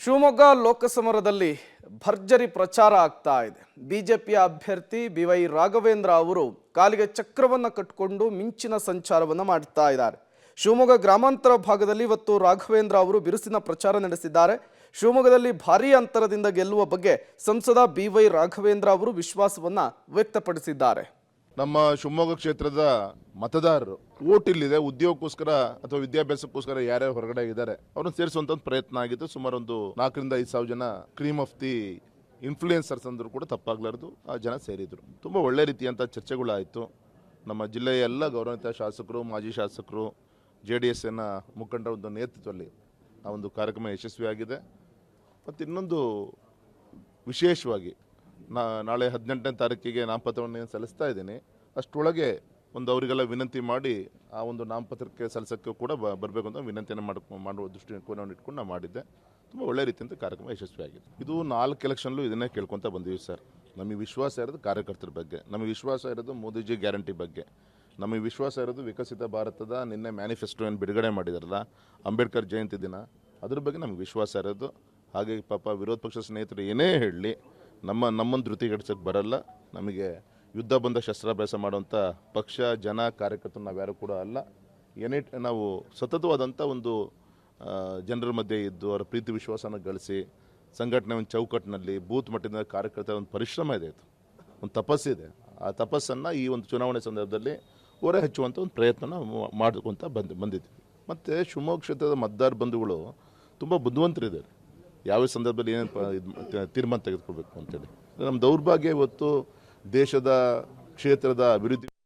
ಶಿವಮೊಗ್ಗ ಲೋಕಸಮರದಲ್ಲಿ ಭರ್ಜರಿ ಪ್ರಚಾರ ಆಗ್ತಾ ಇದೆ. ಬಿಜೆಪಿಯ ಅಭ್ಯರ್ಥಿ ಬಿವೈ ರಾಘವೇಂದ್ರ ಅವರು ಕಾಲಿಗೆ ಚಕ್ರವನ್ನ ಕಟ್ಟಿಕೊಂಡು ಮಿಂಚಿನ ಸಂಚಾರವನ್ನ ಮಾಡ್ತಾ ಇದ್ದಾರೆ. ಶಿವಮೊಗ್ಗ ಗ್ರಾಮಾಂತರ ಭಾಗದಲ್ಲಿ ಇವತ್ತು ರಾಘವೇಂದ್ರ ಅವರು ಬಿರುಸಿನ ಪ್ರಚಾರ ನಡೆಸಿದ್ದಾರೆ. ಶಿವಮೊಗ್ಗದಲ್ಲಿ ಭಾರೀ ಅಂತರದಿಂದ ಗೆಲ್ಲುವ ಬಗ್ಗೆ ಸಂಸದ ಬಿವೈ ರಾಘವೇಂದ್ರ ಅವರು ವಿಶ್ವಾಸವನ್ನ ವ್ಯಕ್ತಪಡಿಸಿದ್ದಾರೆ. ನಮ್ಮ ಶಿವಮೊಗ್ಗ ಕ್ಷೇತ್ರದ ಮತದಾರರು ಓಟ್ ಇಲ್ಲಿದೆ, ಉದ್ಯೋಗಕ್ಕೋಸ್ಕರ ಅಥವಾ ವಿದ್ಯಾಭ್ಯಾಸಕ್ಕೋಸ್ಕರ ಯಾರ್ಯಾರು ಹೊರಗಡೆ ಇದ್ದಾರೆ ಅವ್ರನ್ನ ಸೇರಿಸುವಂತ ಪ್ರಯತ್ನ ಆಗಿತ್ತು. ಸುಮಾರು ಒಂದು 4,000 to 5,000 ಜನ ಕ್ರೀಮ್ ಆಫ್ ದಿ ಇನ್ಫ್ಲೂಯೆನ್ಸರ್ಸ್ ಅಂದ್ರೂ ಕೂಡ ತಪ್ಪಾಗ್ಲಾರ್ದು ಆ ಜನ ಸೇರಿದ್ರು. ತುಂಬ ಒಳ್ಳೆ ರೀತಿಯಂಥ ಚರ್ಚೆಗಳಾಯಿತು. ನಮ್ಮ ಜಿಲ್ಲೆಯ ಎಲ್ಲ ಗೌರವಾನ್ವಿತ ಶಾಸಕರು, ಮಾಜಿ ಶಾಸಕರು, JDS ಮುಖಂಡರ ಒಂದು ನೇತೃತ್ವದಲ್ಲಿ ಆ ಒಂದು ಕಾರ್ಯಕ್ರಮ ಯಶಸ್ವಿಯಾಗಿದೆ. ಮತ್ತು ಇನ್ನೊಂದು ವಿಶೇಷವಾಗಿ ನಾಳೆ 18ನೇ ತಾರೀಕಿಗೆ ನಾಮಪತ್ರವನ್ನು ಸಲ್ಲಿಸ್ತಾ ಇದ್ದೀನಿ. ಅಷ್ಟರೊಳಗೆ ಒಂದು ಅವರಿಗೆಲ್ಲ ವಿನಂತಿ ಮಾಡಿ ಆ ಒಂದು ನಾಮಪತ್ರಕ್ಕೆ ಸಲ್ಲಿಸೋಕ್ಕೆ ಕೂಡ ಬರಬೇಕು ಅಂತ ವಿನಂತಿಯನ್ನು ಮಾಡುವ ದೃಷ್ಟಿಕೋನವನ್ನು ಇಟ್ಕೊಂಡು ನಾವು ಮಾಡಿದ್ದೆ. ತುಂಬ ಒಳ್ಳೆ ರೀತಿಯಂಥ ಕಾರ್ಯಕ್ರಮ ಯಶಸ್ವಿಯಾಗಿದೆ. ಇದು 4 ಎಲೆಕ್ಷನ್ಲು ಇದನ್ನೇ ಕೇಳ್ಕೊತ ಬಂದಿದ್ದೀವಿ ಸರ್. ನಮಗೆ ವಿಶ್ವಾಸ ಇರೋದು ಕಾರ್ಯಕರ್ತರ ಬಗ್ಗೆ, ನಮಗೆ ವಿಶ್ವಾಸ ಇರೋದು ಮೋದಿಜಿ ಗ್ಯಾರಂಟಿ ಬಗ್ಗೆ, ನಮಗೆ ವಿಶ್ವಾಸ ಇರೋದು ವಿಕಸಿತ ಭಾರತದ ನಿನ್ನೆ ಮ್ಯಾನಿಫೆಸ್ಟೋ ಏನು ಬಿಡುಗಡೆ ಮಾಡಿದಾರಲ್ಲ ಅಂಬೇಡ್ಕರ್ ಜಯಂತಿ ದಿನ, ಅದ್ರ ಬಗ್ಗೆ ನಮಗೆ ವಿಶ್ವಾಸ ಇರೋದು. ಹಾಗೆ ಪಾಪ ವಿರೋಧ ಪಕ್ಷ ಸ್ನೇಹಿತರು ಏನೇ ಹೇಳಲಿ ನಮ್ಮನ್ನು ಧೃತಿಗಡಿಸೋಕ್ಕೆ ಬರಲ್ಲ. ನಮಗೆ ಯುದ್ಧ ಬಂದ ಶಸ್ತ್ರಾಭ್ಯಾಸ ಮಾಡುವಂಥ ಪಕ್ಷ, ಜನ, ಕಾರ್ಯಕರ್ತರು ನಾವ್ಯಾರು ಕೂಡ ಅಲ್ಲ. ನಾವು ಸತತವಾದಂಥ ಒಂದು ಜನರ ಮಧ್ಯೆ ಇದ್ದು ಅವರ ಪ್ರೀತಿ ವಿಶ್ವಾಸನ ಗಳಿಸಿ ಸಂಘಟನೆ ಒಂದು ಚೌಕಟ್ಟಿನಲ್ಲಿ ಬೂತ್ ಮಟ್ಟದ ಕಾರ್ಯಕರ್ತರ ಒಂದು ಪರಿಶ್ರಮ ಇದೆ, ಒಂದು ತಪಸ್ಸಿದೆ. ಆ ತಪಸ್ಸನ್ನು ಈ ಒಂದು ಚುನಾವಣೆ ಸಂದರ್ಭದಲ್ಲಿ ಹೊರ ಹಚ್ಚುವಂಥ ಒಂದು ಪ್ರಯತ್ನ ಮಾಡ್ಕೊತ ಬಂದಿದ್ವಿ. ಮತ್ತು ಶಿವಮೊಗ್ಗ ಕ್ಷೇತ್ರದ ಮತದಾರ ಬಂಧುಗಳು ತುಂಬ ಬುದ್ಧಿವಂತರಿದ್ದಾರೆ. ಯಾವ ಸಂದರ್ಭದಲ್ಲಿ ಏನೇನು ತೀರ್ಮಾನ ತೆಗೆದುಕೊಳ್ಬೇಕು ಅಂತೇಳಿ. ನಮ್ಮ ದೌರ್ಭಾಗ್ಯ ಇವತ್ತು ದೇಶದ ಕ್ಷೇತ್ರದ ಅಭಿವೃದ್ಧಿ